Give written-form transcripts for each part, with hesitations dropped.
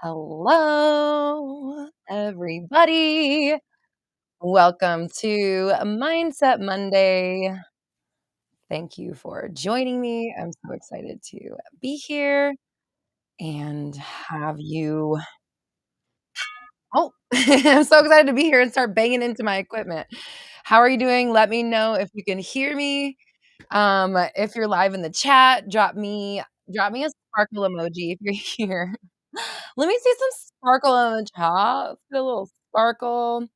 Hello, everybody. Welcome to Mindset Monday. Thank you for joining me. I'm so excited to be here and have you. Oh, I'm so excited to be here and start banging into my equipment. How are you doing? Let me know if you can hear me. If you're live in the chat, drop me a sparkle emoji if you're here. Let me see some sparkle in the chat. Let's get a little sparkle.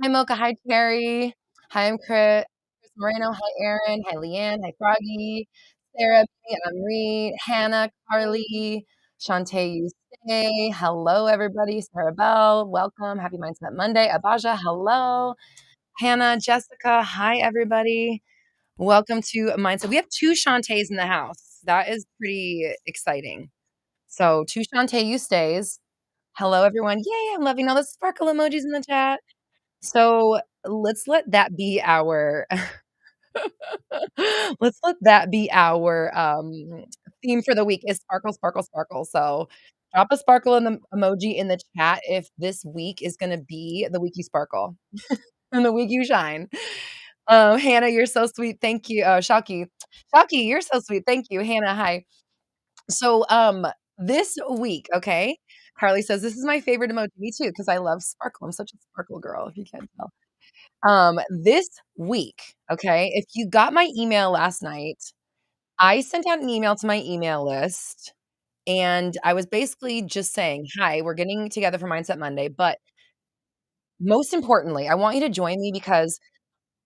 Hi, Mocha. Hi, Terry. Hi, I'm Chris Moreno. Hi, Aaron. Hi, Leanne. Hi, Froggy. Sarah, Marie, Hannah, Carly, Shantae, you say. Hello, everybody. Sarah Bell, welcome. Happy Mindset Monday. Abaja, hello. Hannah, Jessica, hi, everybody. Welcome to Mindset. We have two Shantaes in the house. That is pretty exciting. So, two Shantae, you stays. Hello, everyone. Yay, I'm loving all the sparkle emojis in the chat. So let's let that be our let's let that be our theme for the week is sparkle, sparkle, sparkle. So drop a sparkle in the emoji in the chat if this week is gonna be the week you sparkle and the week you shine. Hannah, you're so sweet. Thank you. Shocky, you're so sweet. Thank you, Hannah. Hi. So this week, okay. Carly says this is my favorite emoji. Me too, because I love sparkle. I'm such a sparkle girl, if you can't tell. This week, okay, if you got my email last night, I sent out an email to my email list and I was basically just saying, "Hi, we're getting together for Mindset Monday, but most importantly, I want you to join me because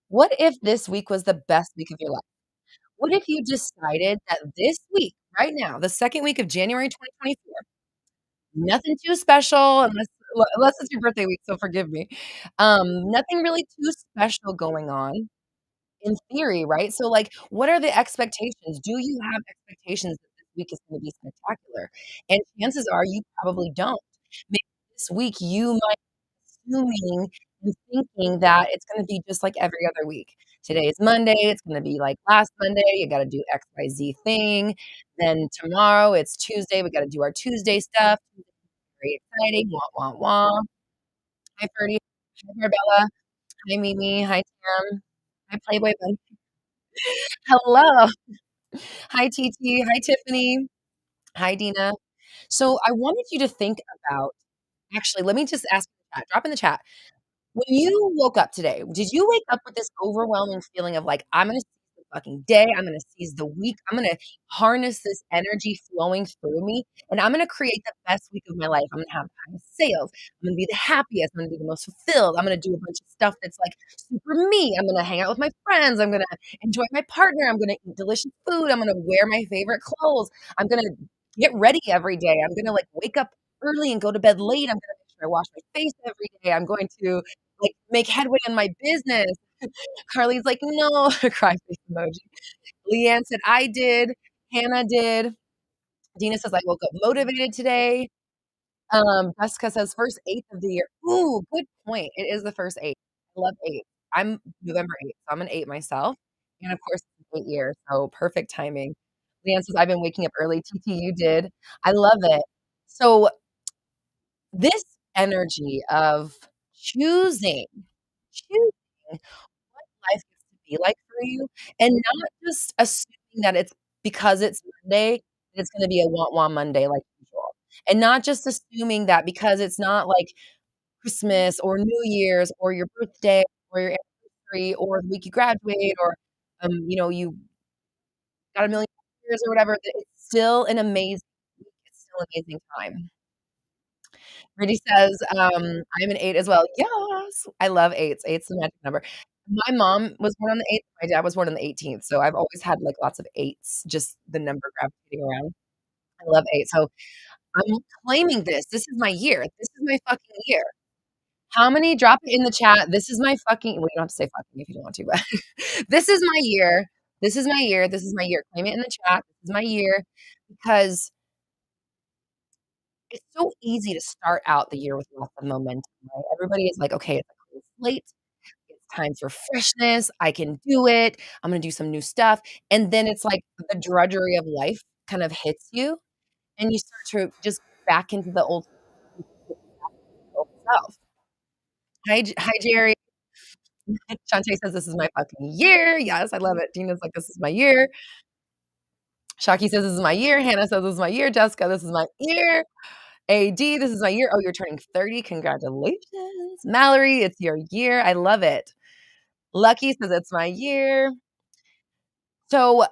what if this week was the best week of your life? What if you decided that this week, right now, the second week of January 2024, nothing too special unless it's your birthday week, so forgive me. Nothing really too special going on. In theory, right? So, like, what are the expectations? Do you have expectations that this week is gonna be spectacular? And chances are you probably don't. Maybe this week you might be assuming and thinking that it's gonna be just like every other week. Today is Monday, it's gonna be like last Monday, you gotta do XYZ thing. Then tomorrow it's Tuesday, we gotta do our Tuesday stuff. Very exciting, wah, wah, wah. Hi, Ferdy. Hi, Bella. Hi, Mimi. Hi, Tam. Hi, Playboy Bunny. Hello. Hi, TT. Hi, Tiffany. Hi, Dina. So I wanted you to think about actually, let me just ask in the chat, drop in the chat. When you woke up today, did you wake up with this overwhelming feeling of like, I'm gonna seize the fucking day, I'm gonna seize the week, I'm gonna harness this energy flowing through me, and I'm gonna create the best week of my life. I'm gonna have the highest sales, I'm gonna be the happiest, I'm gonna be the most fulfilled, I'm gonna do a bunch of stuff that's like super me, I'm gonna hang out with my friends, I'm gonna enjoy my partner, I'm gonna eat delicious food, I'm gonna wear my favorite clothes, I'm gonna get ready every day, I'm gonna like wake up early and go to bed late, I'm gonna make sure I wash my face every day, I'm going to like, make headway in my business. Carly's like, "No," cry face emoji. Leanne said, "I did." Hannah did. Dina says, "I woke up motivated today." Jessica says, "First 8th of the year." Ooh, good point. It is the first 8. I love 8. I'm November 8th, so I'm an 8 myself, and of course, it's 8 years, so perfect timing. Leanne says, "I've been waking up early." TT, you did. I love it. So, this energy of choosing choosing life gets to be like for you, and not just assuming that it's because it's Monday, that it's gonna be a wah-wah Monday like usual, and not just assuming that because it's not like Christmas or New Year's or your birthday or your anniversary or the week you graduate or, you got a million years or whatever, that it's still an amazing week, it's still an amazing time. Rudy says, "I'm an 8 as well." Yes, I love 8s. 8's the magic number. My mom was born on the 8th, my dad was born on the 18th, so I've always had, like, lots of 8s, just the number gravitating around. I love 8, so I'm claiming this. This is my year. This is my fucking year. How many drop it in the chat, "This is my fucking" well, you don't have to say fucking if you don't want to, but "This is my year. This is my year. This is my year." Claim it in the chat. "This is my year," because it's so easy to start out the year with lots of momentum, right? Everybody is like, "Okay, it's a clean slate. It's time for freshness. I can do it. I'm gonna do some new stuff." And then it's like the drudgery of life kind of hits you, and you start to just back into the old self. Hi, Jerry. Shantae says, "This is my fucking year." Yes, I love it. Gina's like, "This is my year." Shaki says, "This is my year." Hannah says, "This is my year." Jessica, "This is my year." AD, "This is my year." Oh, you're turning 30. Congratulations. Mallory, "It's your year." I love it. Lucky says, "It's my year." So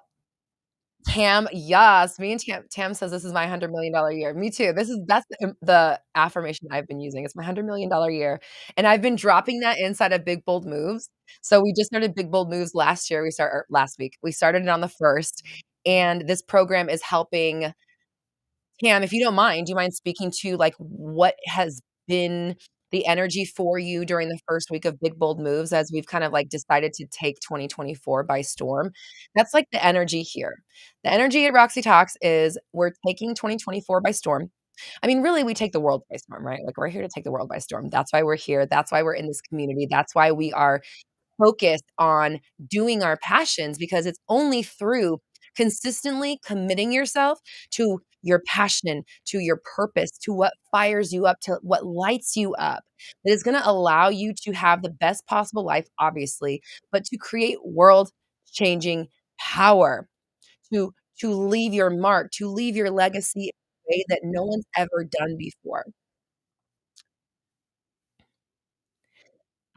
Tam, yes, me and Tam says, "This is my $100 million year." Me too. That's the affirmation I've been using. It's my $100 million year, and I've been dropping that inside of Big Bold Moves. So we just started Big Bold Moves last year. Last week. We started it on the 1st, and this program is helping. Tam, if you don't mind, do you mind speaking to, like, what has been the energy for you during the 1st week of Big Bold Moves as we've kind of, like, decided to take 2024 by storm? That's, like, the energy here. The energy at Roxy Talks is we're taking 2024 by storm. I mean, really, we take the world by storm, right? Like, we're here to take the world by storm. That's why we're here. That's why we're in this community. That's why we are focused on doing our passions, because it's only through consistently committing yourself to your passion, to your purpose, to what fires you up, to what lights you up, that is going to allow you to have the best possible life, obviously, but to create world changing power, to leave your mark, to leave your legacy in a way that no one's ever done before.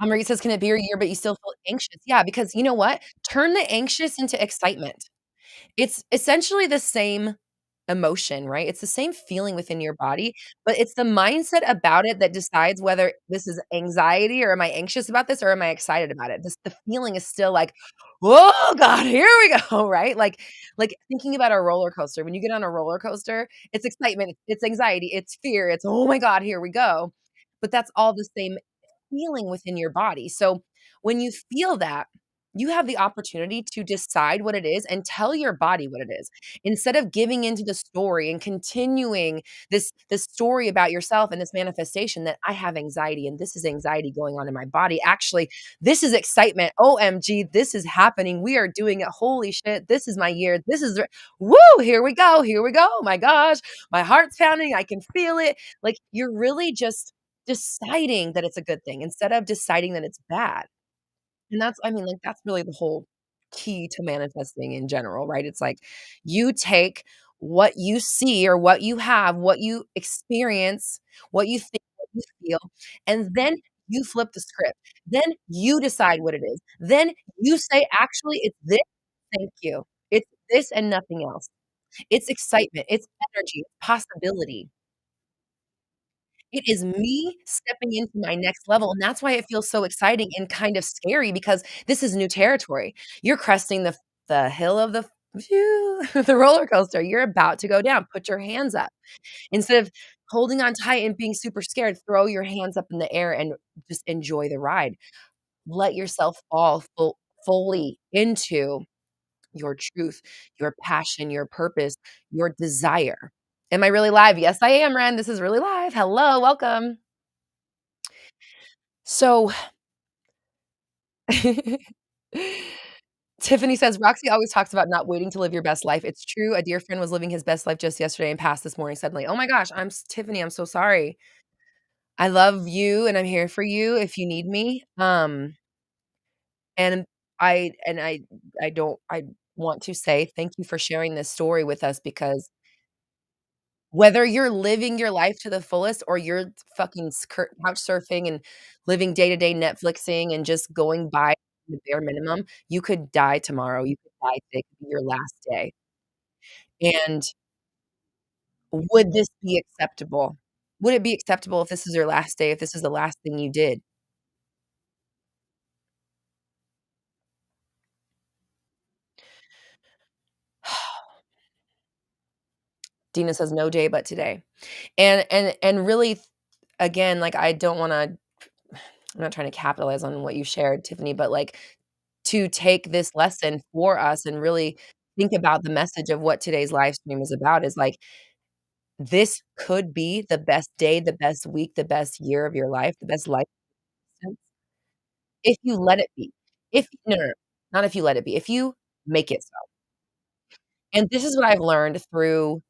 Marie says, "Can it be your year, but you still feel anxious?" Yeah, because you know what? Turn the anxious into excitement. It's essentially the same emotion, right? It's the same feeling within your body, but it's the mindset about it that decides whether this is anxiety, or am I anxious about this, or am I excited about it? The feeling is still like, "Oh god, here we go," right? Like thinking about a roller coaster. When you get on a roller coaster, it's excitement, it's anxiety, it's fear, it's, "Oh my god, here we go." But that's all the same feeling within your body. So when you feel that, you have the opportunity to decide what it is and tell your body what it is. Instead of giving into the story and continuing this story about yourself and this manifestation that I have anxiety and this is anxiety going on in my body. Actually, this is excitement. OMG, this is happening. We are doing it. Holy shit. This is my year. Woo, here we go. Here we go. Oh my gosh. My heart's pounding. I can feel it. Like, you're really just deciding that it's a good thing instead of deciding that it's bad. And that's, I mean, like, that's really the whole key to manifesting in general, right? It's like you take what you see or what you have, what you experience, what you think, what you feel, and then you flip the script. Then you decide what it is. Then you say, actually, it's this. Thank you. It's this and nothing else. It's excitement. It's energy. It's possibility. It is me stepping into my next level, and that's why it feels so exciting and kind of scary, because this is new territory. You're cresting the hill of the phew the roller coaster. You're about to go down. Put your hands up. Instead of holding on tight and being super scared, throw your hands up in the air and just enjoy the ride. Let yourself fall fully into your truth, your passion, your purpose, your desire. Am I really live? Yes, I am, Ren. This is really live. Hello, welcome. So, Tiffany says, "Roxy always talks about not waiting to live your best life. It's true. A dear friend was living his best life just yesterday and passed this morning suddenly." Oh my gosh, Tiffany, I'm so sorry. I love you and I'm here for you if you need me. And I don't I want to say thank you for sharing this story with us, because whether you're living your life to the fullest or you're fucking couch surfing and living day to day Netflixing and just going by the bare minimum, you could die tomorrow. You could die today. It could be your last day. And would this be acceptable? Would it be acceptable if this is your last day, if this is the last thing you did? Dina says, "No day but today." And really, again, like, I don't wanna I'm not trying to capitalize on what you shared, Tiffany, but, like, to take this lesson for us and really think about the message of what today's live stream is about is, like, this could be the best day, the best week, the best year of your life, the best life since, if you let it be. If no, no, no, not if you let it be, if you make it so. And this is what I've learned through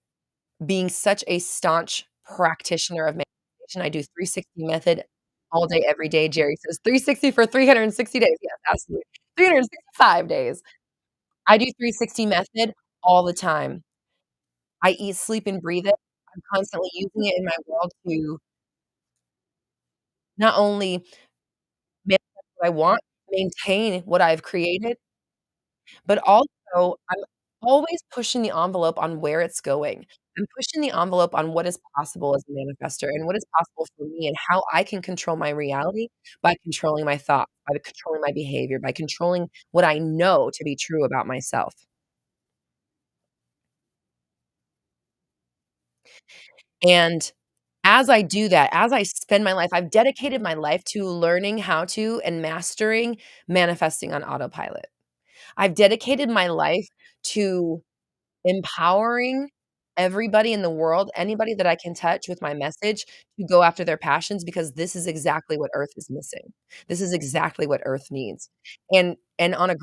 being such a staunch practitioner of manifestation. I do 360 method all day, every day. Jerry says 360 for 360 days. Yes, absolutely. 365 days. I do 360 method all the time. I eat, sleep, and breathe it. I'm constantly using it in my world to not only manifest what I want, maintain what I've created, but also I'm always pushing the envelope on where it's going. I'm pushing the envelope on what is possible as a manifestor and what is possible for me and how I can control my reality by controlling my thoughts, by controlling my behavior, by controlling what I know to be true about myself. And as I do that, as I spend my life, I've dedicated my life to learning how to and mastering manifesting on autopilot. I've dedicated my life to empowering everybody in the world, anybody that I can touch with my message to go after their passions because this is exactly what Earth is missing. This is exactly what Earth needs. And on a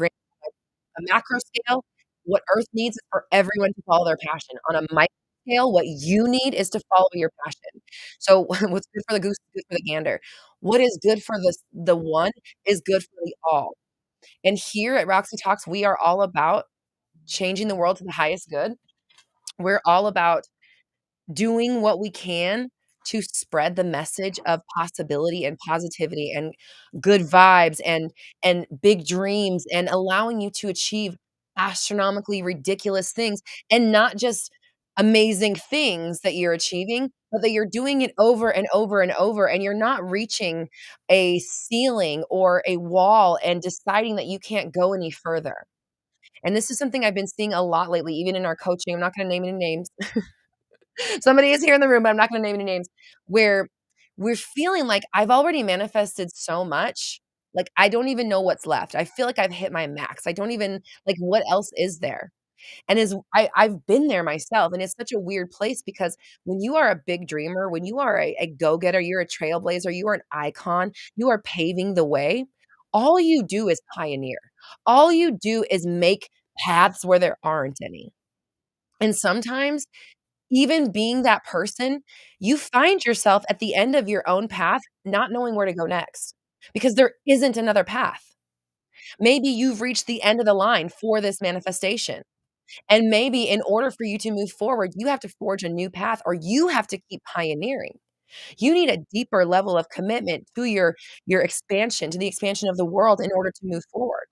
macro scale, what Earth needs is for everyone to follow their passion. On a micro scale, what you need is to follow your passion. So what's good for the goose is good for the gander. What is good for the one is good for the all. And here at Roxy Talks, we are all about changing the world to the highest good. We're all about doing what we can to spread the message of possibility and positivity and good vibes and big dreams and allowing you to achieve astronomically ridiculous things and not just amazing things that you're achieving, but that you're doing it over and over and over and you're not reaching a ceiling or a wall and deciding that you can't go any further. And this is something I've been seeing a lot lately, even in our coaching. I'm not going to name any names. Somebody is here in the room, but I'm not gonna name any names, where we're feeling like I've already manifested so much, like, I don't even know what's left. I feel like I've hit my max. I don't even like, what else is there? And I've been there myself, and it's such a weird place because when you are a big dreamer, when you are a go-getter, you're a trailblazer, you are an icon, you are paving the way, all you do is pioneer. All you do is make paths where there aren't any. And sometimes even being that person, you find yourself at the end of your own path not knowing where to go next because there isn't another path. Maybe you've reached the end of the line for this manifestation. And maybe in order for you to move forward, you have to forge a new path or you have to keep pioneering. You need a deeper level of commitment to your expansion, to the expansion of the world in order to move forward.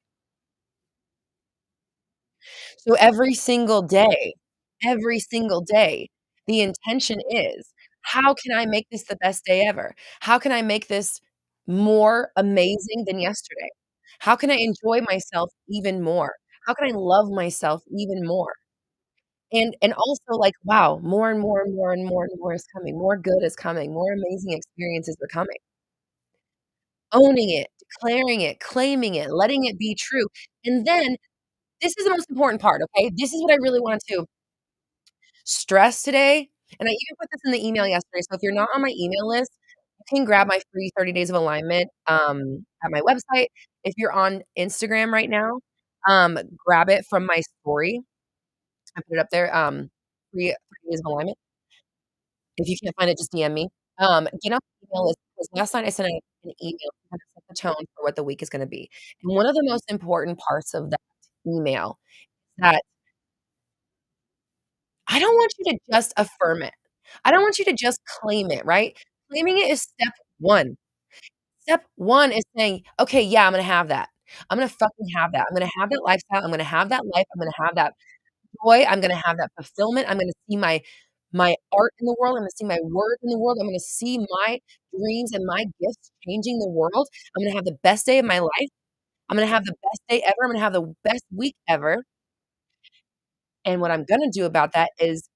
So every single day, the intention is, how can I make this the best day ever? How can I make this more amazing than yesterday? How can I enjoy myself even more? How can I love myself even more? And also like, wow, more and more and more and more and more is coming. More good is coming. More amazing experiences are coming. Owning it, declaring it, claiming it, letting it be true. And then this is the most important part, okay? This is what I really want to stress today, and I even put this in the email yesterday, so if you're not on my email list, you can grab my free 30 days of alignment, at my website. If you're on Instagram right now, grab it from my story. I put it up there, free 30 days of alignment. If you can't find it, just DM me. Get on the email list because last night I sent out an email to kind of set the tone for what the week is gonna be, and one of the most important parts of that email that I don't want you to just affirm it. I don't want you to just claim it, right? Claiming it is step 1. Step 1 is saying, "Okay, yeah, I'm gonna have that. I'm gonna fucking have that. I'm gonna have that lifestyle. I'm gonna have that life. I'm gonna have that joy. I'm gonna have that fulfillment. I'm gonna see my art in the world. I'm gonna see my work in the world. I'm gonna see my dreams and my gifts changing the world. I'm gonna have the best day of my life. I'm gonna have the best day ever. I'm gonna have the best week ever." And what I'm gonna do about that is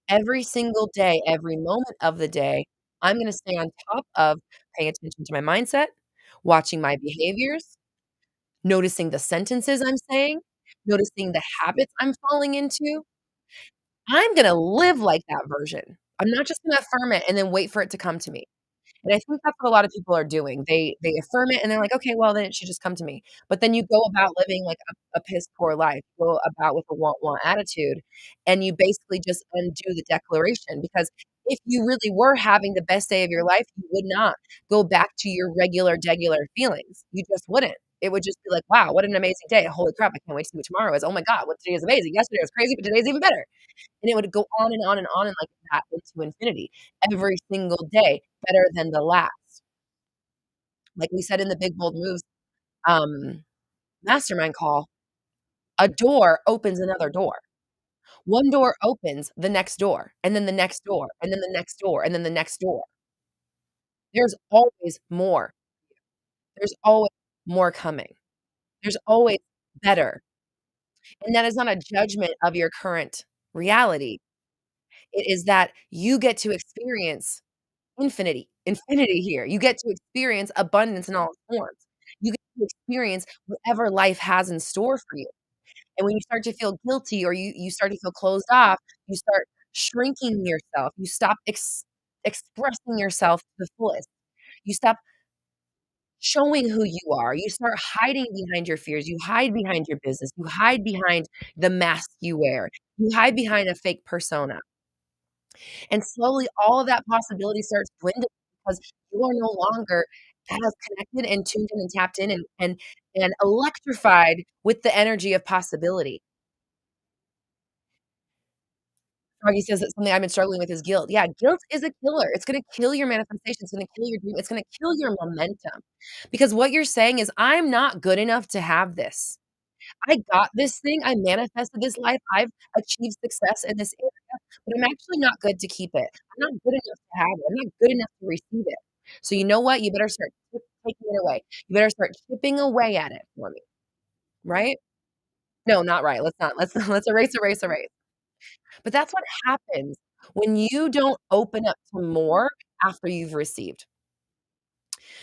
every single day, every moment of the day, I'm gonna stay on top of paying attention to my mindset, watching my behaviors, noticing the sentences I'm saying, noticing the habits I'm falling into. I'm gonna live like that version. I'm not just gonna affirm it and then wait for it to come to me. And I think that's what a lot of people are doing. They affirm it and they're like, "Okay, well, then it should just come to me." But then you go about living like a piss poor life, go about with a want attitude, and you basically just undo the declaration because If you really were having the best day of your life, you would not go back to your regular, degular feelings. You just wouldn't. It would just be like, "Wow, what an amazing day. Holy crap, I can't wait to see what tomorrow is. Oh my god, what today is amazing. Yesterday was crazy, but today's even better." And it would go on and on and on and like that into infinity. Every single day better than the last. Like we said in the Big Bold Moves, um, mastermind call, a door opens another door. One door opens, the next door, and then the next door, and then the next door, and then the next door. There's always more. There's always more coming. There's always better. And that is not a judgment of your current reality. It is that you get to experience infinity here. You get to experience abundance in all its forms. You get to experience whatever life has in store for you. And when you start to feel guilty or you start to feel closed off, you start shrinking yourself. You stop expressing yourself to the fullest. You stop showing who you are. You start hiding behind your fears. You hide behind your business. You hide behind the mask you wear. You hide behind a fake persona. And slowly all of that possibility starts dwindling because you are no longer as connected and tuned in and tapped in and electrified with the energy of possibility. Froggy says that something I've been struggling with is guilt. Yeah, guilt is a killer. It's gonna kill your manifestation. It's gonna kill your dream. It's gonna kill your momentum. Because what you're saying is, "I'm not good enough to have this. I got this thing. I manifested this life. I've achieved success in this area, but I'm actually not good to keep it. I'm not good enough to have it. I'm not good enough to receive it. So you know what? You better start taking it away. You better start chipping away at it for me." Right? No, not right. Let's not. Let's let's erase, erase, erase. But that's what happens when you don't open up to more after you've received.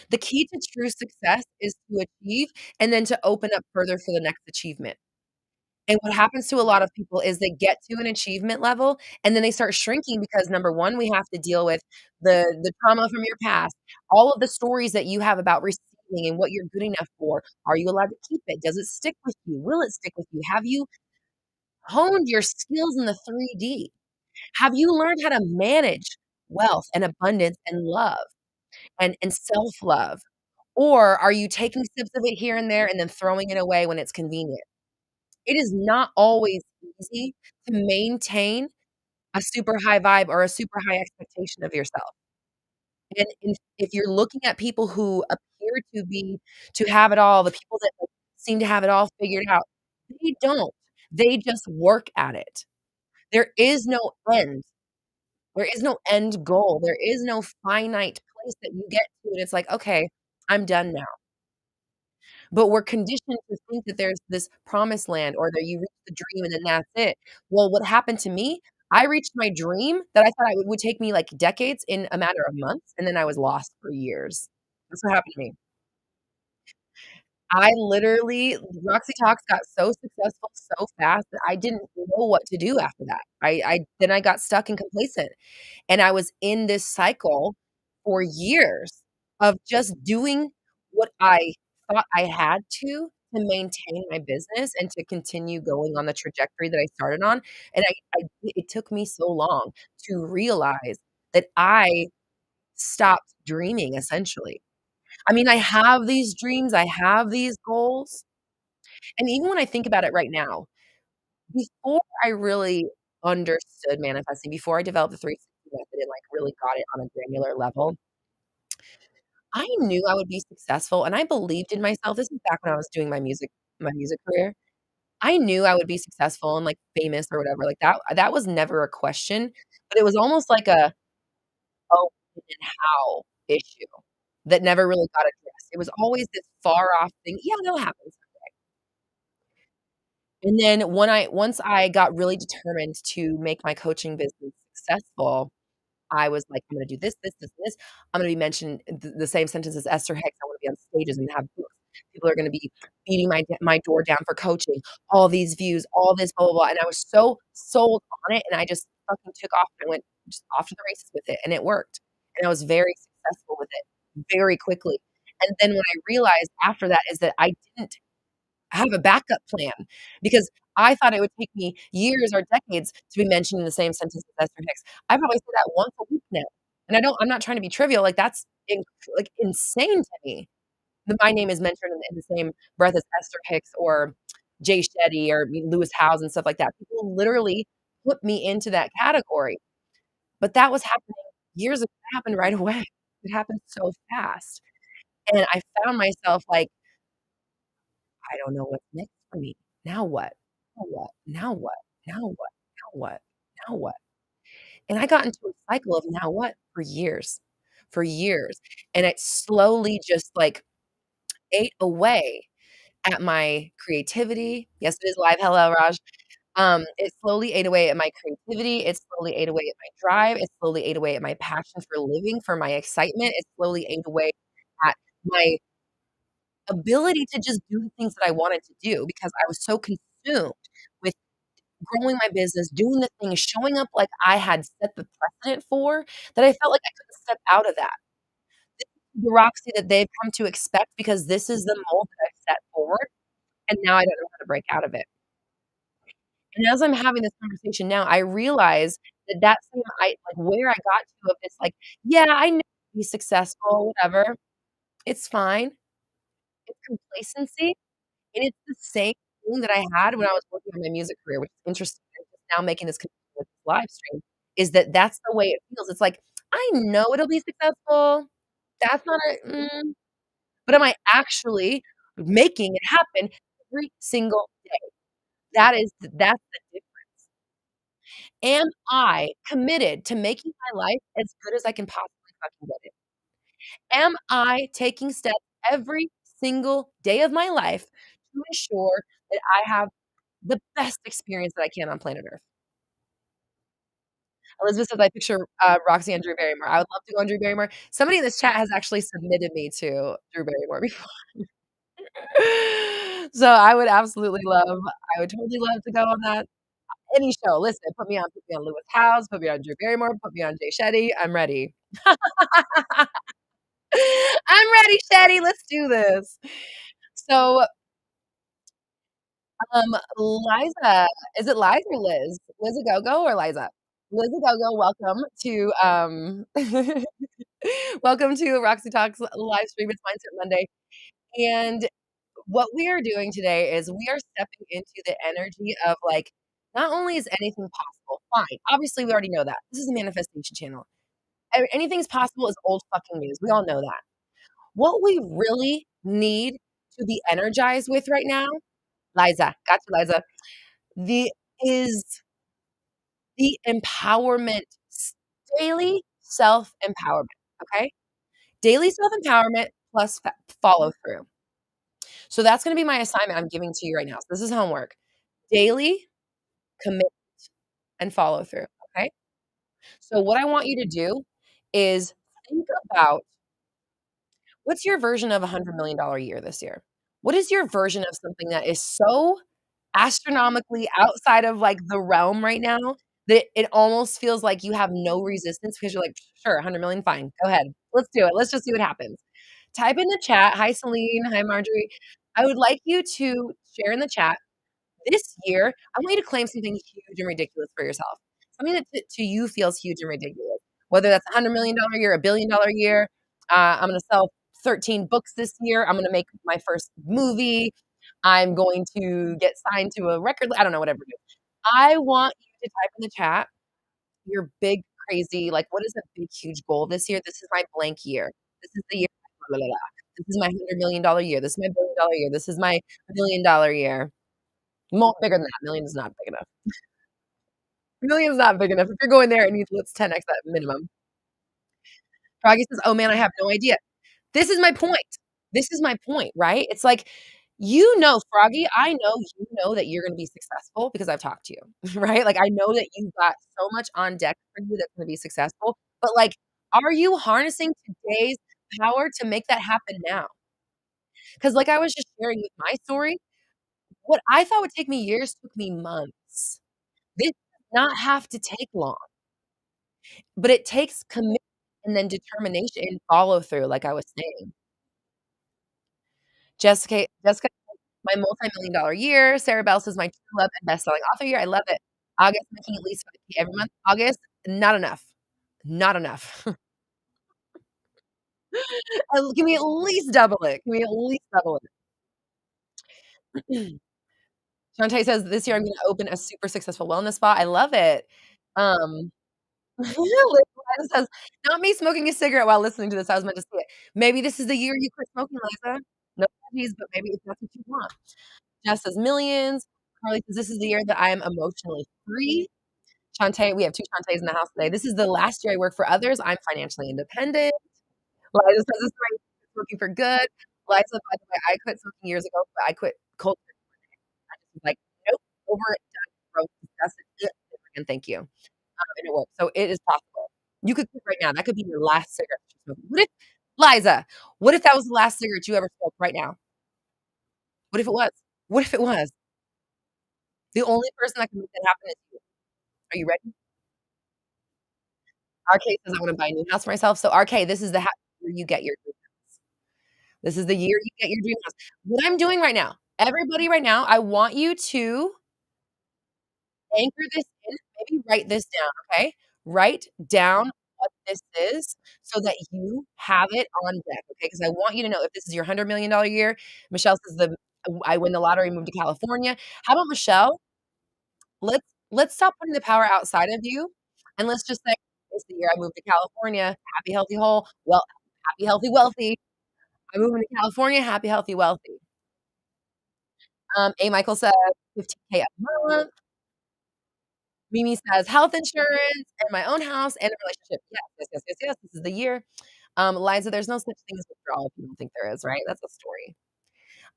The key to true success is to achieve and then to open up further for the next achievement. And what happens to a lot of people is they get to an achievement level and then they start shrinking because number 1, we have to deal with the trauma from your past, all of the stories that you have about receiving and what you're good enough for. Are you allowed to keep it? Does it stick with you? Will it stick with you? Have you honed your skills in the 3D? Have you learned how to manage wealth and abundance and love and self-love? Or are you taking sips of it here and there and then throwing it away when it's convenient? It is not always easy to maintain a super high vibe or a super high expectation of yourself. And if you're looking at people who appear to have it all, the people that, like, seem to have it all figured out, they don't. They just work at it. There is no end. There is no end goal. There is no finite place that you get to, and it's like, "Okay, I'm done now." But we're conditioned to think that there's this promised land or that you reach the dream and then that's it. Well, what happened to me, I reached my dream that I thought I would take me, like, decades in a matter of months, and then I was lost for years. That's what happened to me. I literally Roxy Talks got so successful so fast that I didn't know what to do after that. I got stuck and complacent. And I was in this cycle for years of just doing what I thought I had to maintain my business and to continue going on the trajectory that I started on, and I it took me so long to realize that I stopped dreaming, essentially. I mean, I have these dreams, I have these goals, and even when I think about it right now, before I really understood manifesting, before I developed the 360 method and, like, really got it on a granular level, I knew I would be successful, and I believed in myself. This is back when I was doing my music career. I knew I would be successful and, like, famous or whatever, like, that was never a question, but it was almost like a, "Oh, when and how" issue that never really got addressed. It was always this far off thing, "Yeah, that'll happen." And then once I got really determined to make my coaching business successful, I was like, "I'm gonna do this, this, this, and this. I'm gonna be mentioned the same sentence as Esther Hicks. I wanna be on stages and have books. People are gonna be beating my door down for coaching, all these views, all this blah, blah, blah," and I was so sold on it, and I just fucking took off, and I went just off to the races with it, and it worked, and I was very successful with it very quickly, and then what I realized after that is that I didn't have a backup plan because I thought it would take me years or decades to be mentioned in the same sentence as Esther Hicks. I probably say that once a week now, and I'm not trying to be trivial, like, that's like, insane to me that my name is mentioned in the same breath as Esther Hicks or Jay Shetty or Lewis Howes and stuff like that. People literally put me into that category, but that was happening years ago. It happened right away. It happened so fast, and I found myself like, "I don't know what's next for me. Now what? Now what? Now what? Now what? Now what? Now what?" And I got into a cycle of now what for years, and it slowly just, like, ate away at my creativity. Yes, it is live. Hello, Raj. It slowly ate away at my creativity, it slowly ate away at my drive, it slowly ate away at my passion for living, for my excitement, it slowly ate away at my ability to just do the things that I wanted to do because I was so consumed with growing my business, doing the things, showing up like I had set the precedent for, that I felt like I couldn't step out of that. This is the Roxy that they've come to expect because this is the mold that I've set forward, and now I don't know how to break out of it. And as I'm having this conversation now, I realize that that same like, where I got to of this, like, "Yeah, I know be successful, whatever." It's fine. It's complacency, and it's the same feeling that I had when I was working on my music career, which is interesting. I'm just now making this connection with this live stream, is that that's the way it feels. It's like, "I know it'll be successful. That's not a but am I actually making it happen every single day?" That's the difference. Am I committed to making my life as good as I can possibly fucking get it? Am I taking steps every single day of my life to ensure that I have the best experience that I can on planet Earth? Elizabeth says, "I picture, Roxy and Drew Barrymore." I would love to go on Drew Barrymore. Somebody in this chat has actually submitted me to Drew Barrymore before. So I would totally love to go on that. Any show, listen, put me on Lewis Howes, put me on Drew Barrymore, put me on Jay Shetty, I'm ready. I'm ready, Shetty, let's do this. So, Liza, is it Liza or Liz? Liz a Go-Go or Liza? Liz a Go-Go, welcome to, welcome to Roxy Talks live stream. It's Mindset Monday, and what we are doing today is we are stepping into the energy of, like, not only is anything possible, fine, obviously, we already know that. This is a manifestation channel. Anything's possible is old fucking news. We all know that. What we really need to be energized with right now, Liza, got you, Liza, the is the empowerment, daily self-empowerment, okay? Daily self-empowerment plus follow through. So that's gonna be my assignment I'm giving to you right now. So this is homework. Daily commit and follow through, okay? So what I want you to do is think about what's your version of $100 million year this year? What is your version of something that is so astronomically outside of, like, the realm right now that it almost feels like you have no resistance because you're like, "Sure, 100 million, fine. Go ahead. Let's do it. Let's just see what happens." Type in the chat. Hi, Celine. Hi, Marjorie. I would like you to share in the chat this year, I want you to claim something huge and ridiculous for yourself. Something that to you feels huge and ridiculous. Whether that's $100 million year, $1 billion year, I'm gonna sell 13 books this year, I'm gonna make my first movie, I'm going to get signed to a record I don't know, whatever it is. I want you to type in the chat your big, crazy, like, what is a big, huge goal this year? This is my blank year. This is the year blah, blah, blah. This is my $100 million year. This is my $1 billion year. This is my $1 million year. More bigger than that. Million is not big enough. Million is not big enough. If you're going there, it needs let's 10x that minimum. Froggy says, "Oh man, I have no idea." This is my point. This is my point, right? It's like, you know, Froggy, I know you know that you're gonna be successful because I've talked to you, right? Like, I know that you've got so much on deck for you that's gonna be successful, but, like, are you harnessing today's power to make that happen now? Because, like I was just sharing with my story, what I thought would take me years took me months. This does not have to take long, but it takes commitment and then determination and follow through, like I was saying. Jessica My multi-million dollar year. Sarah Bell says my true love and best-selling author year. I love it. August, making at least 5K every month. August, not enough. Not enough. Can we at least double it? Can we at least double it? Shantae says, "This year I'm gonna open a super successful wellness spa." I love it. Um, Liza says, "Not me smoking a cigarette while listening to this, I was meant to say it. Maybe this is the year you quit smoking, Liza. No apologies, but maybe if that's what you want." Jess says, "Millions." Carly says, "This is the year that I am emotionally free." Shantae, we have 2 Shantaes in the house today. "This is the last year I work for others. I'm financially independent." Liza says, "This is my smoking for good." Liza, by the way, I quit smoking years ago, but I quit cold turkey. I just was like, "Nope, over it, done, gross, disgusted, never again, thank you." And it worked. So it is possible. You could quit right now. That could be your last cigarette that you're smoking. What if Liza, what if that was the last cigarette you ever smoked right now? What if it was? What if it was? The only person that can make that happen is you. Are you ready? RK says, "I wanna buy a new house for myself." So, RK, this is the year you get your dream house. This is the year you get your dream house. What I'm doing right now, everybody right now, I want you to anchor this in, maybe write this down, okay? Write down what this is so that you have it on deck, okay? Because I want you to know if this is your $100,000,000 year. Michelle says I win the lottery, move to California. How about Michelle? Let's stop putting the power outside of you, and let's just say, "This is the year I moved to California. Happy, healthy, whole. Well, happy, healthy, wealthy. I'm moving to California. Happy, healthy, wealthy." A. Michael says 15K a month. Mimi says, "Health insurance and my own house and a relationship." Yes, yes, yes, yes, yes, this is the year. Liza, there's no such thing as withdrawal if you don't think there is, right? That's a story.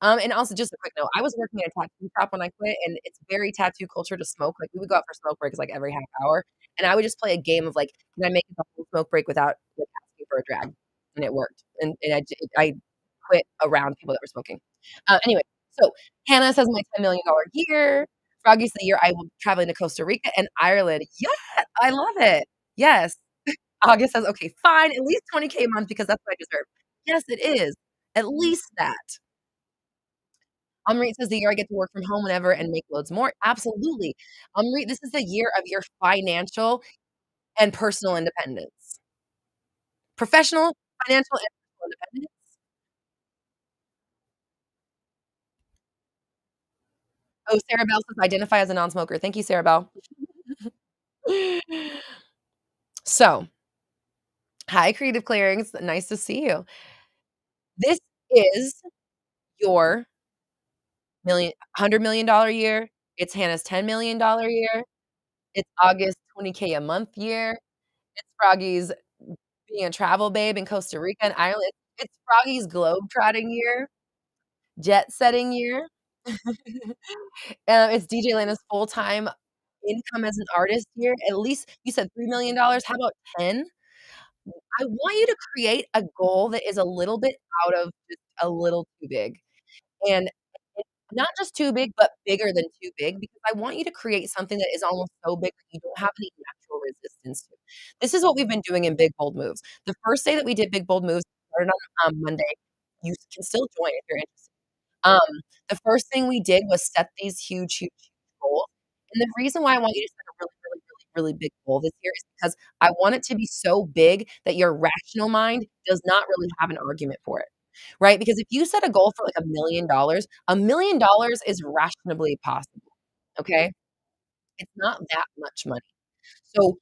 And also just a quick note, I was working at a tattoo shop when I quit, and it's very tattoo culture to smoke. Like, we would go out for smoke breaks, like, every half hour, and I would just play a game of, like, can I make it the whole smoke break without, like, asking for a drag? And it worked, and I quit around people that were smoking. Anyway, so Hannah says my $10,000,000 year. Froggy's the year I will be traveling to Costa Rica and Ireland. Yeah, I love it. Yes. August says, "Okay, fine, at least 20K a month because that's what I deserve." Yes, it is. At least that. Amrit says, "The year I get to work from home whenever and make loads more." Absolutely. Amrit, this is the year of your financial and personal independence. Professional, financial, and personal independence. Oh, Sarah Bell says, "Identify as a non-smoker." Thank you, Sarah Bell. So, hi, Creative Clearings. Nice to see you. This is your $100,000,000 year. It's Hannah's $10,000,000 year. It's August 20K a month year. It's Froggy's being a travel babe in Costa Rica and Ireland. It's Froggy's globetrotting year, jet setting year. It's DJ Lana's full-time income as an artist year. At least you said $3,000,000. How about 10? I want you to create a goal that is a little bit out of just a little too big. And not just too big, but bigger than too big, because I want you to create something that is almost so big that you don't have any natural resistance to. This is what we've been doing in Big Bold Moves. The first day that we did Big Bold Moves started on, Monday. You can still join if you're interested. The first thing we did was set these huge, huge, huge goals, and the reason why I want you to set a really, really, really, really big goal this year is because I want it to be so big that your rational mind does not really have an argument for it, right? Because if you set a goal for, like, $1,000,000, $1,000,000 is rationally possible, okay? It's not that much money. So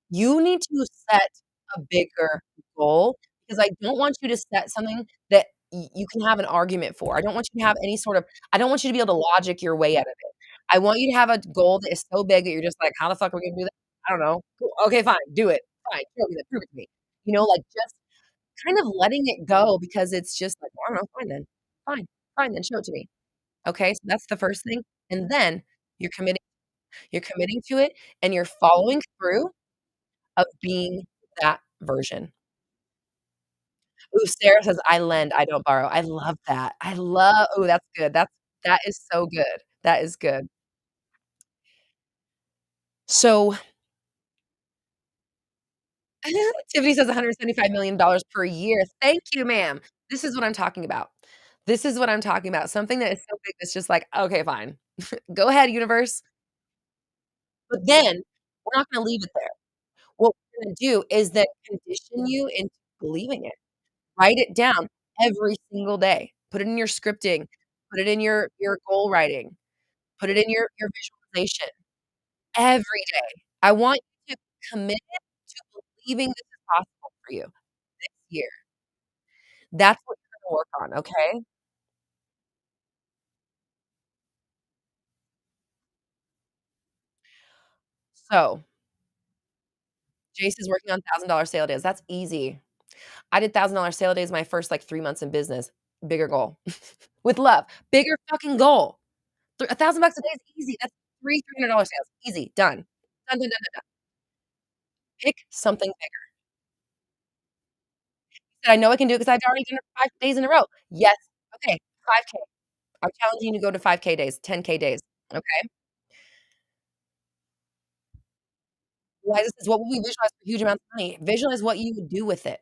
you need to set a bigger goal because I don't want you to set something that you can have an argument for. I don't want you to have any sort of I don't want you to be able to logic your way out of it. I want you to have a goal that is so big that you're just like, "How the fuck are we gonna do that? I don't know. Cool. Okay, fine. Do it. Fine. Show me then. Prove it to me." Like, just kind of letting it go because it's just like, "Well, I don't know. Fine then. Fine. Fine then. Show it to me." Okay? So that's the first thing. And then you're committing you're committing to it, and you're following through of being that version. Ooh, Sarah says, "I lend, I don't borrow." I love that. Ooh, that's good. That is so good. That is good. So, Tiffany says $175,000,000 per year. Thank you, ma'am. This is what I'm talking about. This is what I'm talking about. Something that is so big that's just like, "Okay, fine. Go ahead, universe." But then we're not gonna leave it there. What we're gonna do is then condition you into believing it. Write it down every single day. Put it in your scripting. Put it in your goal writing. Put it in your visualization every day. I want you to commit to believing this is possible for you this year. That's what you're gonna work on, okay? So, Jace is working on $1,000 sale days. That's easy. I did $1,000 sale days my first, like, 3 months in business. Bigger goal. With love. Bigger fucking goal. $1,000 a day is easy. That's 3 $300 sales. Easy. Done. Done, done, done, done, done. Pick something bigger. Said, "I know I can do it because 'cause I've already done it 5 days in a row." Yes. Okay, 5K. I'm challenging you to go to 5K days, 10K days, okay? Liza says, "What will we visualize for huge amounts of money?" Visualize what you would do with it.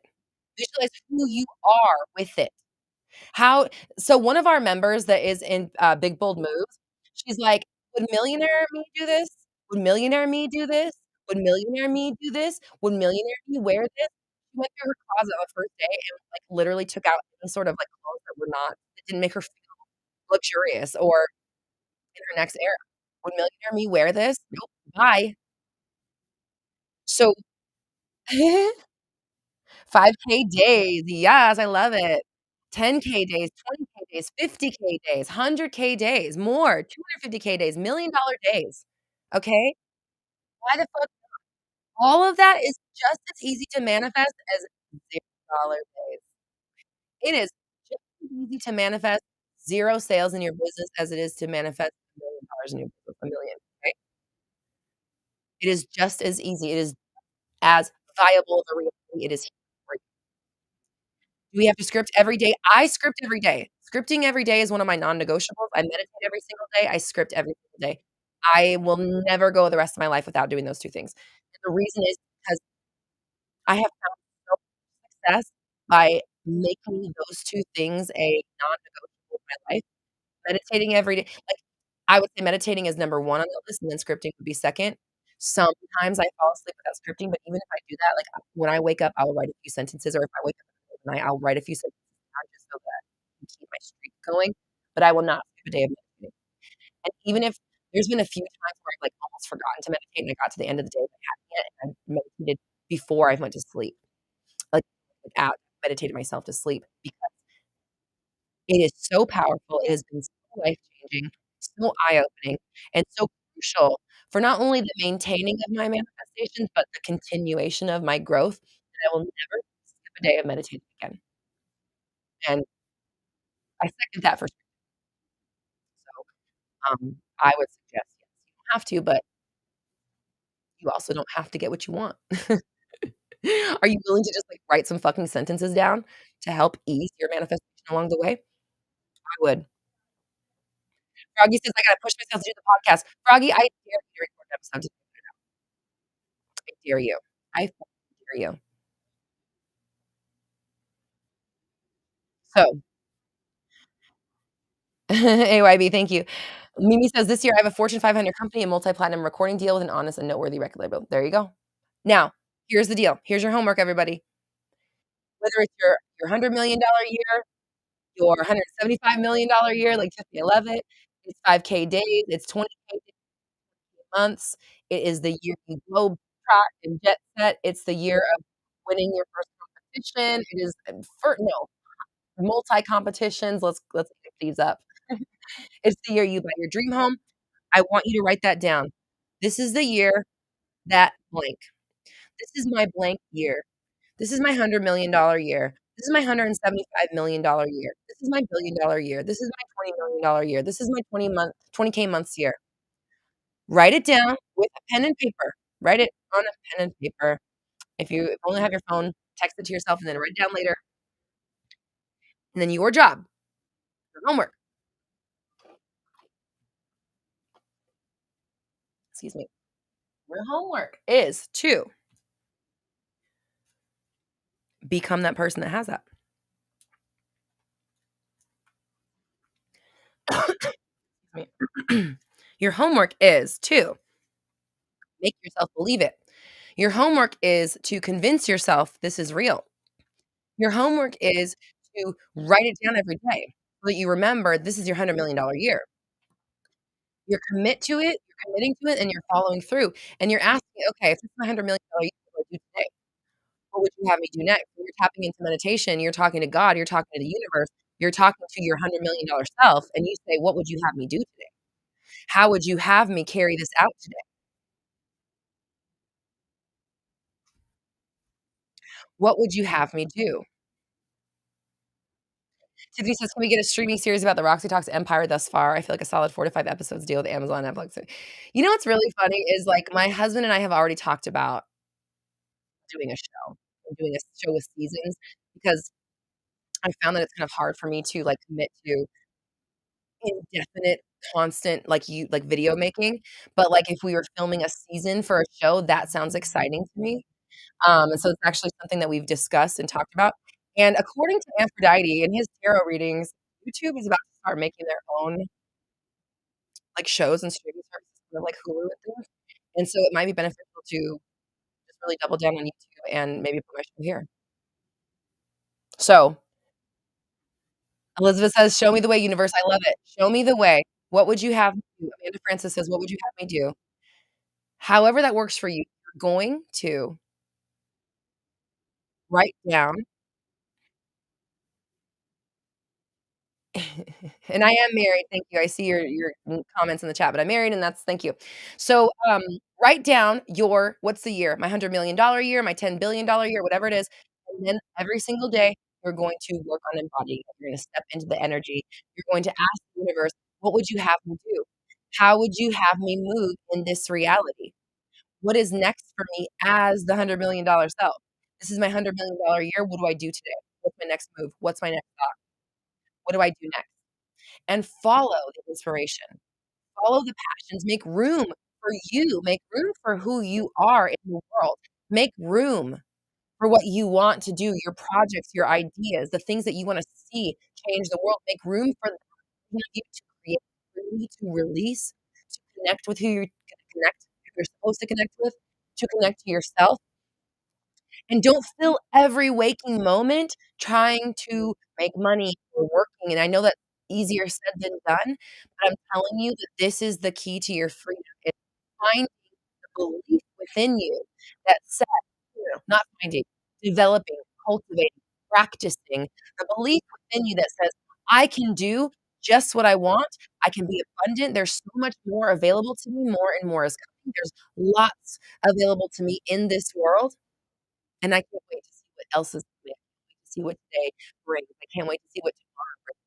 Visualize who you are with it. How so one of our members that is in, Big Bold Moves, she's like, "Would millionaire me do this? Would millionaire me do this? Would millionaire me do this? Would millionaire me wear this?" She went through her closet on the first day and, like, literally took out any sort of, like, clothes that didn't make her feel luxurious or in her next era. "Would millionaire me wear this? Nope, bye." So 5K days, yes, I love it. 10K days, 20K days, 50K days, 100K days, more, 250K days, $1,000,000 days, okay? Why the fuck all of that is just as easy to manifest as $0 days. It is just as easy to manifest 0 sales in your business as it is to manifest $1,000,000 in your business, 1,000,000, right? It is just as easy, it is as viable of a reality it is here for you. Do we have to script every day? I script every day. Scripting every day is one of my non-negotiables. I meditate every single day. I script every single day. I will never go the rest of my life without doing those 2 things. And the reason is because I have found so much success by making those 2 things a non-negotiable in my life. Meditating every day like, I would say meditating is number 1 on the list, and then scripting would be 2nd. Sometimes I fall asleep without scripting, but even if I do that, like, when I wake up, I'll write a few sentences, or if I wake up in the middle of the night, I'll write a few sentences down just so that I can keep my streak going, but I will not skip a day of meditating. And even if there's been a few times where I've, like, almost forgotten to meditate, and I got to the end of the day and I hadn't yet, and I meditated before I went to sleep, like, out meditated myself to sleep because it is so powerful, it has been so life-changing, so eye-opening, and so crucial for not only the maintaining of my manifestations, but the continuation of my growth, that I will never skip a day of meditating again, and I second that for sure. So, I would suggest, yes, you don't have to, but you also don't have to get what you want. Are you willing to just, like, write some fucking sentences down to help ease your manifestation along the way? I would. Froggy says, "I gotta push myself to do the podcast." Froggy, I dare you to record an episode. I dare you. I fucking dare you. So, AYB, thank you. Mimi says, "This year I have a Fortune 500 company, a multi-platinum recording deal with an honest and noteworthy record label." There you go. Now, here's the deal. Here's your homework, everybody. Whether it's your $100,000,000 year, your $175,000,000 year, like Tiffany, I love it. It's 5K days, it's 20K months. It is the year you globe trot and jet set. It's the year of winning your first competition. It is, for no, multi competitions. Let's pick these up. It's the year you buy your dream home. I want you to write that down. This is the year that blank. This is my blank year. This is my $100,000,000 year. This is my $175,000,000 year. This is my $1,000,000,000 year. This is my $20,000,000 year. This is my 20K months year. Write it down with a pen and paper. Write it on a pen and paper. If you only have your phone, text it to yourself and then write it down later. And then your job, your homework, excuse me, your homework is to become that person that has that. Me. Your homework is to make yourself believe it. Your homework is to convince yourself this is real. Your homework is to write it down every day so that you remember this is your $100 million year. You're committing to it, and you're following through, and you're asking, "Okay, if this is my $100 million year, what do I do today? What would you have me do next?" When you're tapping into meditation, you're talking to God, you're talking to the universe, you're talking to your $100 million self, and you say, "What would you have me do today? How would you have me carry this out today? What would you have me do?" Tiffany says, "Can we get a streaming series about the Roxy Talks empire thus far? I feel like a solid 4 to 5 episodes deal with Amazon, Netflix." You know what's really funny is, like, my husband and I have already talked about doing a show, and doing a show with seasons, because I found that it's kind of hard for me to, like, commit to indefinite, constant, like, video making, but, like, if we were filming a season for a show, that sounds exciting to me. And so it's actually something that we've discussed and talked about, and according to Aphrodite and his tarot readings, YouTube is about to start making their own, like, shows and streaming services, kind of like Hulu and things, and so it might be beneficial to just really double down on YouTube and maybe put my show here. So, Elizabeth says, "Show me the way, universe." I love it. Show me the way. What would you have me do? Amanda Francis says, "What would you have me do?" However that works for you, you're going to write down. And I am married, thank you. I see your comments in the chat, but I'm married, and that's thank you. So, write down your what's the year? My $100 million year, my $10 billion year, whatever it is, and then every single day, you're going to work on embodying it. You're gonna step into the energy. You're going to ask the universe, "What would you have me do? How would you have me move in this reality? What is next for me as the $100 million self? This is my $100 million year. What do I do today? What's my next move? What's my next thought? What do I do next?" And follow the inspiration, follow the passions, make room for you, make room for who you are in the world, make room for what you want to do, your projects, your ideas, the things that you wanna see change the world, make room for the version of you to create, freely to release, to connect with who you're gonna connect, who you're supposed to connect with, to connect to yourself, and don't fill every waking moment trying to make money or working, and I know that's easier said than done, but I'm telling you that this is the key to your freedom. It's finding the belief within you that says, not finding, developing, cultivating, practicing the belief within you that says, "I can do just what I want. I can be abundant. There's so much more available to me. More and more is coming. There's lots available to me in this world." And I can't wait to see what else is coming. I can't wait to see what today brings. I can't wait to see what tomorrow brings.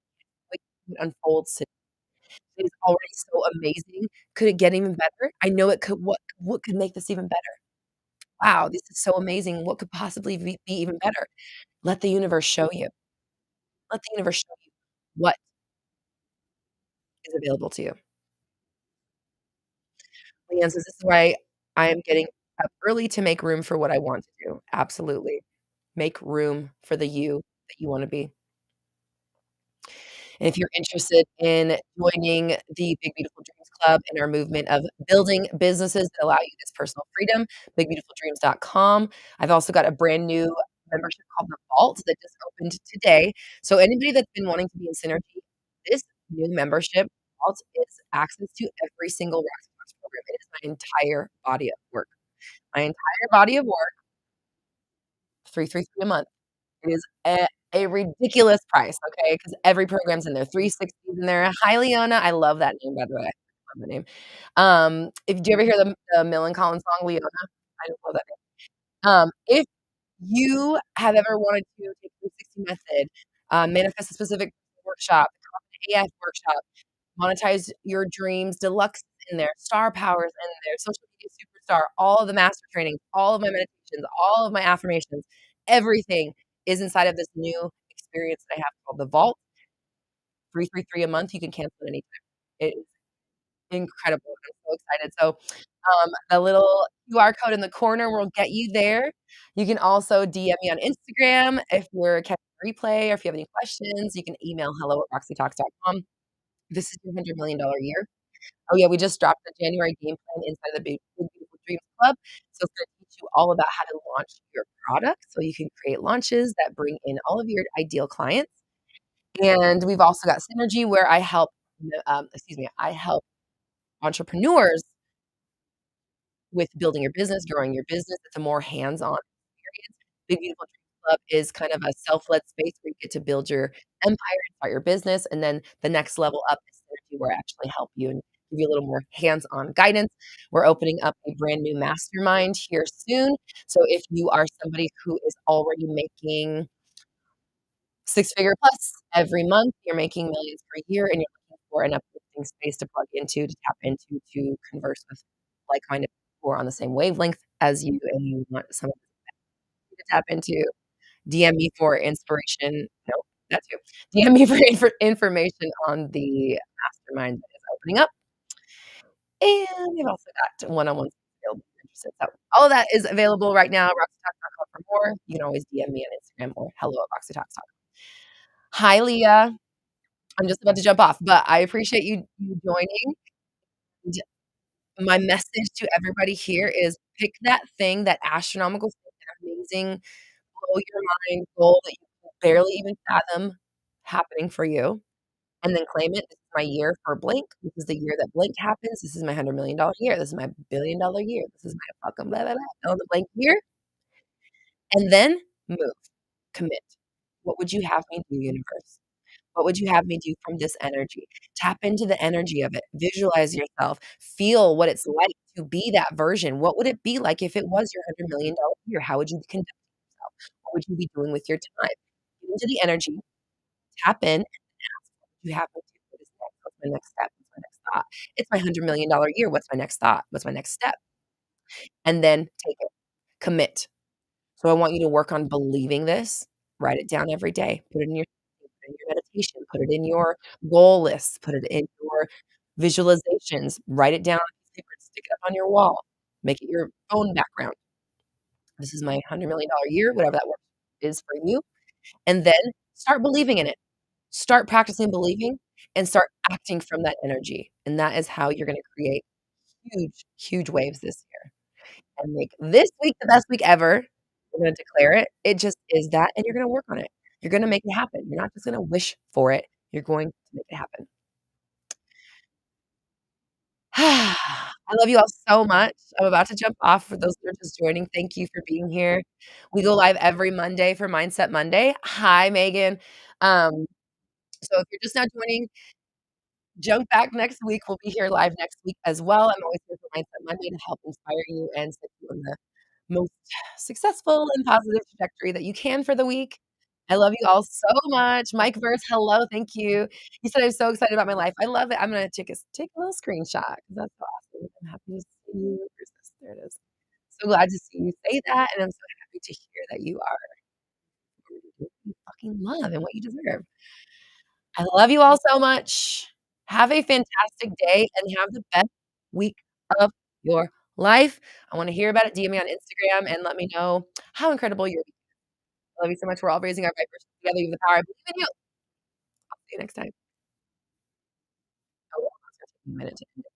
Wait to see what unfolds today. It is already so amazing. Could it get even better? I know it could. What could make this even better? Wow, this is so amazing. What could possibly be even better? Let the universe show you. Let the universe show you what is available to you. Leanne says, "This is why I am getting up early to make room for what I want to do." Absolutely. Make room for the you that you wanna be. And if you're interested in joining the Big Beautiful Dreams Club and our movement of building businesses that allow you this personal freedom, bigbeautifuldreams.com. I've also got a brand new membership called The Vault that just opened today. So anybody that's been wanting to be in synergy, this new membership Vault is access to every single Roxy Talks program. It is my entire body of work. My entire body of work, 333 a month. It is a ridiculous price, okay? Because every program's in there, 360's in there. Hi, Leona. I love that name, by the way. I love the name. If do you ever hear the Millen Collins song, Leona? I just love that name. If you have ever wanted to take the 360 method, manifest a specific workshop, AF workshop, monetize your dreams, deluxe in there, star power is in there, social media superstar, all of the master trainings, all of my meditations, all of my affirmations, everything is inside of this new experience that I have called the Vault. 333 a month, you can cancel at any time. It is incredible. I'm so excited. So, the little QR code in the corner will get you there. You can also DM me on Instagram if you're catching a replay or if you have any questions. You can email hello@roxytalks.com. This is your $100 million year. Oh, yeah, we just dropped the January game plan inside of the Big Beautiful Dreams Club. So it's gonna teach you all about how to launch your product so you can create launches that bring in all of your ideal clients. And we've also got Synergy where I help, I help entrepreneurs with building your business, growing your business. It's a more hands-on experience. Big Beautiful Dreams Club is kind of a self-led space where you get to build your empire and start your business, and then the next level up is Synergy, where I actually help you and give you a little more hands-on guidance. We're opening up a brand new mastermind here soon. So if you are somebody who is already making six-figure plus every month, you're making millions per year, and you're looking for an uplifting space to plug into, to tap into, to converse with like-minded people who are on the same wavelength as you, and you want someone to tap into, DM me for inspiration. No, that too. DM me for information on the mastermind that is opening up. And we've also got one-on-ones available if you're interested. So all of that is available right now, roxytalks.com for more. You can always DM me on Instagram or hello@roxytalks.com. Hi, Leah. I'm just about to jump off, but I appreciate you joining. And my message to everybody here is pick that thing, that astronomical thing, that amazing, blow your mind goal that you can barely even fathom happening for you, and then claim it. This is my year for blank. This is the year that blank happens. This is my $100 million year. This is my $1 billion year. This is my fucking blah, blah, blah. Fill in the blank year, and then move. Commit. What would you have me do, universe? What would you have me do from this energy? Tap into the energy of it. Visualize yourself. Feel what it's like to be that version. What would it be like if it was your $100 million year? How would you conduct yourself? What would you be doing with your time? Get into the energy, tap in, and ask, what would you have me do? What is next? What's my next step? What's my next thought? It's my $100 million year. What's my next thought? What's my next step? And then take it. Commit. So I want you to work on believing this. Write it down every day. Put it in your meditation, put it in your goal list, put it in your visualizations, write it down on a piece of paper, stick it up on your wall, make it your phone background. This is my $100 million year, whatever that work is for you. And then start believing in it. Start practicing believing and start acting from that energy. And that is how you're going to create huge, huge waves this year and make this week the best week ever. You're going to declare it. It just is that, and you're going to work on it. You're going to make it happen. You're not just going to wish for it. You're going to make it happen. I love you all so much. I'm about to jump off. For those that are just joining, thank you for being here. We go live every Monday for Mindset Monday. Hi, Megan. Um, so if you're just now joining, jump back next week. We'll be here live next week as well. I'm always here for Mindset Monday to help inspire you and set you on the most successful and positive trajectory that you can for the week. I love you all so much. Mike Verse, hello, thank you. He said, "I'm so excited about my life." I love it. I'm gonna take a little screenshot because that's so awesome. I'm happy to see you. Where's this? There it is. So glad to see you say that, and I'm so happy to hear that you are what you fucking love and what you deserve. I love you all so much. Have a fantastic day and have the best week of your life. I wanna hear about it. DM me on Instagram and let me know how incredible your week. I love you so much. We're all raising our vibrations together. You have the power. I believe in you. See you next time. Oh, it's gonna take me a minute to end it.